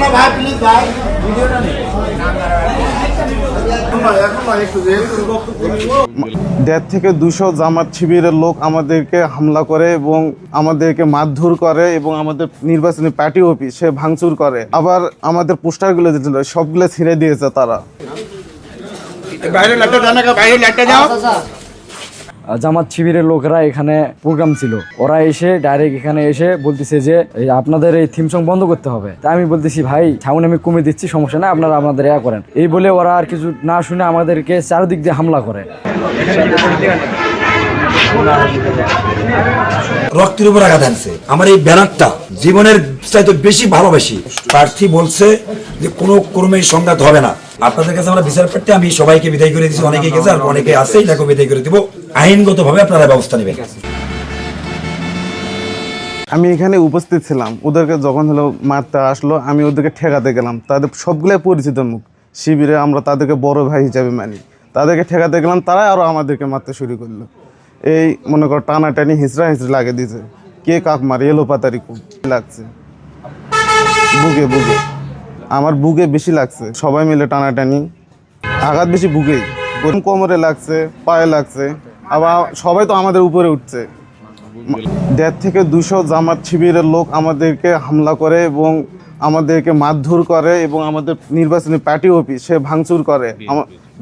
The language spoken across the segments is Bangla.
না ভাই, প্লিজ ভাই, ভিডিওটা নেই। 1.5 থেকে 200 জামাত শিবিরের লোক আমাদেরকে হামলা করে এবং আমাদেরকে মারধর করে এবং আমাদের নির্বাচনী পার্টি অফিস সে ভাঙচুর করে। আবার আমাদের পোস্টারগুলো যেটা সবগুলো ছিঁড়ে দিয়েছে তারা। জামাত শিবিরের লোকেরা এখানে প্রোগ্রাম ছিল, ওরা এসে ডাইরেক্ট এখানে এসে বলতেছে যে আপনাদের এই থিম সং বন্ধ করতে হবে। তাই আমি বলতেছি ভাই সাউন্ড আমি কমে দিচ্ছি, সমস্যা না, আপনারা আপনাদের করেন। এই বলে ওরা আর কিছু না শুনে আমাদেরকে চারদিক দিয়ে হামলা করে। রক্তের উপর আঘাত আনছে। আমার এই ব্যানারটা জীবনের চাইতে বেশি ভালোবাসি। প্রার্থী বলছে যে কোনো ক্রমেই সংঘাত হবে না। আপনাদের কাছে আমরা বিচার করতে আমি সবাইকে বিদায় করে দিচ্ছি, অনেকে গেছে আর অনেকে আছে, এটাকে বিদায় করে দিব। আইনগতভাবে আপনারা ব্যবস্থা নেবেন। আমি এখানে উপস্থিত ছিলাম, ওদেরকে যখন হলো মারতে আসলো আমি ওদেরকে ঠেকাতে গেলাম। তাদের সবগুলোই পরিচিত মুখ, শিবিরে আমরা তাদেরকে বড় ভাই হিসাবে মানি। তাদেরকে ঠেকাতে গেলাম, তারাই আরও আমাদেরকে মারতে শুরু করলো। এই মনে করো টানাটানি হিঁচড়া লাগিয়ে দিয়েছে। কে কাক মারে এলো পাতারি খুব লাগছে বুকে, আমার বুকে বেশি লাগছে। সবাই মিলে টানাটানি, আঘাত বেশি বুকেই, কোমরে লাগছে, পায়ে লাগছে। আবার সবাই তো আমাদের উপরে উঠছে। 1.5 থেকে 200 জামাত শিবিরের লোক আমাদেরকে হামলা করে এবং আমাদেরকে মারধর করে এবং আমাদের নির্বাচনী পার্টি অফিস সে ভাঙচুর করে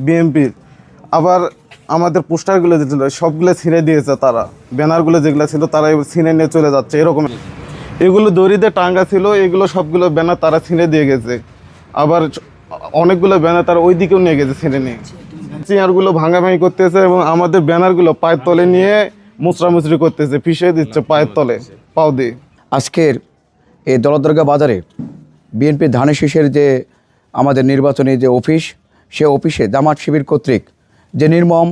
বিএনপির। আবার আমাদের পোস্টারগুলো যেটা সবগুলো ছিঁড়ে দিয়েছে তারা। ব্যানারগুলো যেগুলো ছিল তারা ছিঁড়ে নিয়ে চলে যাচ্ছে। এরকম এগুলো দড়িতে টাঙ্গা ছিল, এগুলো সবগুলো ব্যানার তারা ছিঁড়ে দিয়ে গেছে। আবার অনেকগুলো ব্যানার তারা ওই দিকেও নিয়ে গেছে ছিঁড়ে নিয়ে। চেয়ারগুলো ভাঙাভাঙি করতেছে এবং আমাদের ব্যানারগুলো পায়ের তলে নিয়ে মুচড়ামুচড়ি করতেছে, পিছিয়ে দিচ্ছে পায়ের তলে পাও দিয়ে। আজকের এই দলদরগা বাজারে বিএনপি ধানের শীষের যে আমাদের নির্বাচনী যে অফিস, সে অফিসে জামাত শিবির কর্তৃক যে নির্মম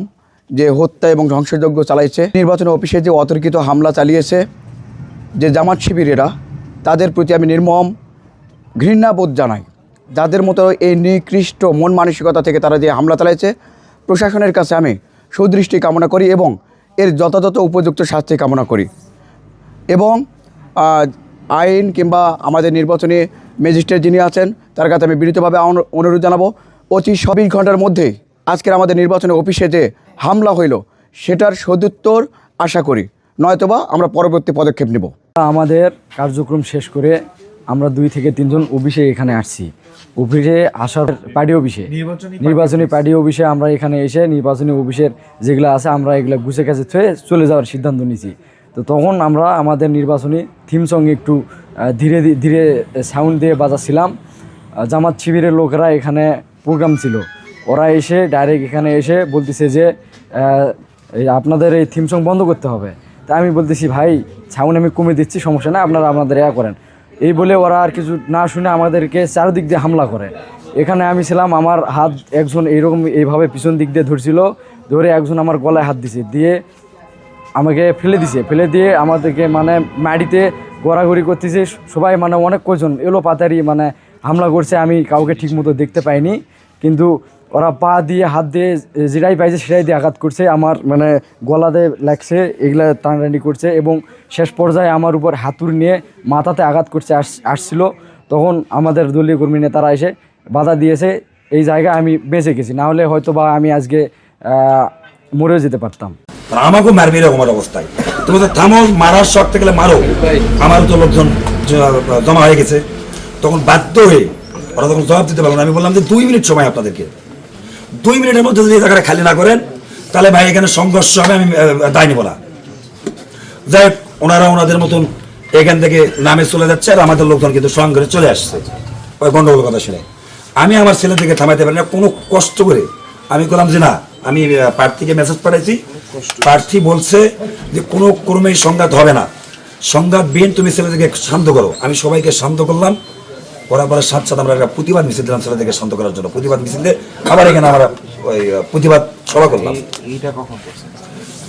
যে হত্যা এবং ধ্বংসযজ্ঞ চালাইছে, নির্বাচনী অফিসে যে অতর্কিত হামলা চালিয়েছে যে জামাত শিবিরেরা, তাদের প্রতি আমি নির্মম ঘৃণাবোধ জানাই। যাদের মতো এই নিকৃষ্ট মন মানসিকতা থেকে তারা যে হামলা চালাইছে, প্রশাসনের কাছে আমি সুদৃষ্টি কামনা করি এবং এর যথাযথ উপযুক্ত শাস্তি কামনা করি। এবং আইন কিংবা আমাদের নির্বাচনী ম্যাজিস্ট্রেট যিনি আছেন তার কাছে আমি বিনীতভাবে অনুরোধ জানাবো, অতি 24 ঘন্টার মধ্যেই আজকের আমাদের নির্বাচনী অফিসে যে হামলা হইল সেটার সদুত্তর আশা করি, নয়তোবা আমরা পরবর্তী পদক্ষেপ নেব। আমাদের কার্যক্রম শেষ করে আমরা 2 থেকে 3 জন অফিসে এখানে আসছি। অফিসে আসার পার্টি অফিসে, নির্বাচনী পার্টি অফিসে আমরা এখানে এসে নির্বাচনী অফিসের যেগুলো আছে আমরা এগুলো গুছে কাছে থুয়ে চলে যাওয়ার সিদ্ধান্ত নিয়েছি। তো তখন আমরা আমাদের নির্বাচনী থিম সঙ্গে একটু ধীরে ধীরে সাউন্ড দিয়ে বাজাচ্ছিলাম। জামাত শিবিরের লোকেরা এখানে প্রোগ্রাম ছিল, ওরা এসে ডাইরেক্ট এখানে এসে বলতেছে যে আপনাদের এই থিম সং বন্ধ করতে হবে। তাই আমি বলতেছি ভাই সাউন্ড আমি কমে দিচ্ছি, সমস্যা না, আপনারা আপনাদের করেন। এই বলে ওরা আর কিছু না শুনে আমাদেরকে চারদিক দিয়ে হামলা করে। এখানে আমি ছিলাম, আমার হাত একজন এইভাবে পিছন দিক দিয়ে ধরছিল, ধরে একজন আমার গলায় হাত দিছে, দিয়ে আমাকে ফেলে দিয়ে আমাদেরকে মানে মাটিতে গড়াগড়ি করতেছে। সবাই মানে অনেক কজন এলো পাতারি মানে হামলা করছে। আমি কাউকে ঠিকমতো দেখতে পাইনি, কিন্তু ওরা পা দিয়ে হাত দিয়ে যেটাই পাইছে সেটাই দিয়ে আঘাত করছে। আমার মানে গলাতে লাগছে, এগুলা টানাটানি করছে এবং শেষ পর্যায়ে আমার উপর হাতুড়ি নিয়ে মাথাতে আঘাত করছে আসছিল। তখন আমাদের দলীয় কর্মী নেতারা এসে বাধা দিয়েছে। এই জায়গায় আমি বেঁচে গেছি, না হলে হয়তো বা আমি আজকে মরেও যেতে পারতাম। আমাকে মারবে এরকম অবস্থায়, তুমি তো থামো, মারার শখ থেকে মারো। আমার তো লোকজন জমা হয়ে গেছে, তখন বাধ্য হয়ে ওরা তখন জবাব দিতে পারলো না। আমি বললাম যে 2 মিনিট সময় আপনাদেরকে, 2 মিনিটের মধ্যে যদি এই জায়গাটা খালি না করেন তাহলে ভাই এখানে সংঘর্ষ হবে, আমি দায় নিব না। যাই হোক, ওনারা ওনাদের মতন এখান থেকে নামে চলে যাচ্ছে আর আমাদের লোকজন কিন্তু সংঘর্ষে চলে আসছে ওই গন্ডগোল কথা শুনে। আমি আমার ছেলেদেরকে থামাইতে পারি না, কোনো কষ্ট করে আমি বললাম যে না, আমি প্রার্থীকে মেসেজ পাঠাইছি, প্রার্থী বলছে যে কোনো ক্রমেই সংঘাত হবে না, সংঘাত বিহীন তুমি ছেলেদেরকে শান্ত করো। আমি সবাইকে শান্ত করলাম, করার পরে সাথে সাথে আমরা একটা প্রতিবাদ মিছিল দিলাম ছেলেদেরকে শান্ত করার জন্য। প্রতিবাদ মিছিল দিয়ে আবার এখানে আমরা ওই প্রতিবাদ সভা করলাম।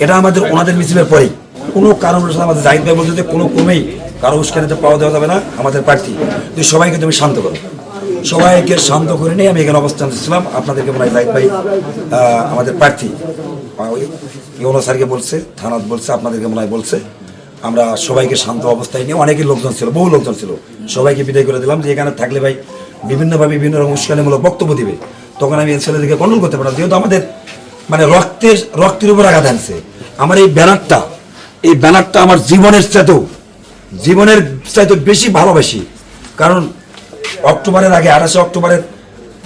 এটা আমাদের ওনাদের মিছিলের পরেই কোনো কারণ আমাদের জাহিদ ভাই বলছে যে কোনো ক্রমেই কারো উস্কানিতে পাওয়া দেওয়া যাবে না, আমাদের প্রার্থী তুই সবাইকে তুমি শান্ত করো। সবাইকে শান্ত করে নিয়ে আমি এখানে অবস্থান ছিলাম। আপনাদেরকে মনে হয় জাহিদ ভাই আমাদের প্রার্থী ইউনো স্যারকে বলছে, থানাত বলছে, আপনাদেরকে মনে হয় বলছে। আমরা সবাইকে শান্ত অবস্থায় নিয়ে অনেকের লোকজন ছিল, বহু লোকজন ছিল, সবাইকে বিদায় করে দিলাম যে এখানে থাকলে ভাই বিভিন্নভাবে বিভিন্ন রকম উস্কানিমূলক বক্তব্য দিবে। তখন আমি ছেলেদেরকে কন্ট্রোল করতে পারলাম, যেহেতু আমাদের মানে রক্তের উপর আঘাত আনছে। আমার এই ব্যানারটা আমার জীবনের চাইতেও বেশি ভালোবাসি। কারণ অক্টোবরের আগে 28 অক্টোবরের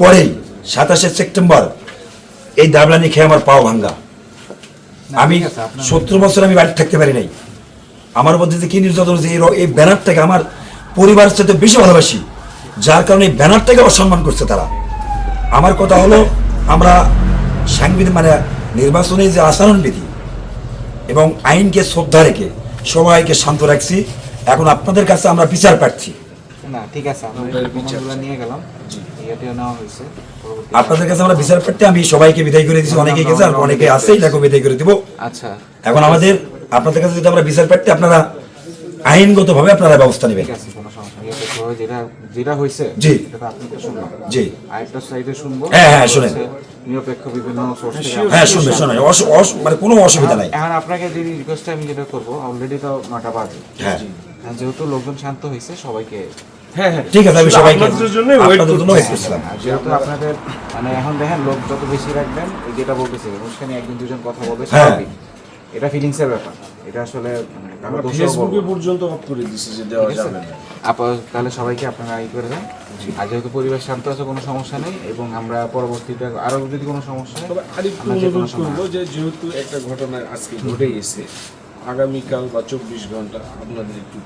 পরেই 27 সেপ্টেম্বর এই দাবলানি খেয়ে আমার পাও ভাঙ্গা। আমি 70 বছর আমি বাড়ি থাকতে পারি নাই। আমার মধ্যে যে কি নির্যাতন হচ্ছে, এই ব্যানারটাকে আমার পরিবারের সাথে বেশি ভালোবাসি, যার কারণে এই ব্যানারটাকে অসম্মান করছে তারা। আমার কথা হলো, আমরা সাংবিধানিক মানে নির্বাচনে যে আচরণবিধি এবং আইনকে শ্রদ্ধা রেখে সবাইকে শান্ত রাখছি। এখন আপনাদের কাছে আমরা বিচার পাচ্ছি। না ঠিক আছে, আমরা বিচারগুলো নিয়ে গেলাম, ইয়েটিও নেওয়া হয়েছে। আপনাদের কাছে আমরা বিচার পাচ্ছি। আমি সবাইকে বিদায় করে দিচ্ছি, অনেকে গেছে আর অনেকে আছে, এটাকেও বিদায় করে দিব। আচ্ছা এখন আমাদের আপনাদের কাছে যদি আমরা বিচার পাচ্ছি, আপনারা আইনগতভাবে আপনারা ব্যবস্থা নেবেন। ঠিক আছে, কোনো সমস্যা নেই। যেটা হয়েছে জি। সেটা তো আপনি তো শুনবেন। জি আরেকটা সাইডে শুনবো। হ্যাঁ, শুনেন। নিরপেক্ষ বিভিন্ন সোর্স থেকে হ্যাঁ, শুনবেন মানে কোনো অসুবিধা নাই। এখন আপনাকে যে রিকোয়েস্টটা আমি যেটা করবো, অলরেডি তো 9টা বাজে। হ্যাঁ যেহেতু লোকজন শান্ত হয়েছে, সবাইকে ঠিক আছে, আমি সবাইকে আপনাদের জন্য ওয়েট করছিলাম। আর যেহেতু আপনাদের মানে এখন দেখেন লোক যত বেশি রাখবেন, ওই যেটা বলতেছে অনুষ্ঠানে একজন দুজন কথা বলবে, হ্যাঁ। স্বাভাবিক। এটা ফিলিংসের ব্যাপার, এটা আসলে মানে কারো দোষও বলবো ফেসবুকে না। পর্যন্ত অফ করে দিছে যে দেওয়া ঠিক আছে? যাবে না। তাহলে সবাইকে আপনারা ই করে দেন। আর যেহেতু পরিবেশ শান্ত আছে, কোনো সমস্যা নেই, এবং আমরা পরবর্তীতে আরো যদি কোনো সমস্যা হয় তবে আরেকটু আমরা যে কোনো অনুরোধ করবো যে যেহেতু একটা ঘটনা আজকে ঘটে গেছে, আগামীকাল বা 24 ঘন্টা আপনাদের একটু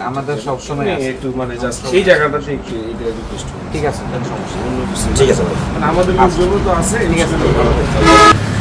আমাদের সবসময় আছে। একটু মানে জাস্ট এই জায়গাটাতে একটু এটা রিকোয়েস্ট করবো। ঠিক আছে, কোনো সমস্যা নেই। অন্য কিছু ঠিক আছে ভাই। মানে আমাদের লোকজনও তো আছে, ঠিক আছে, ইনশাআল্লাহ ভালো ভালো থাকবে।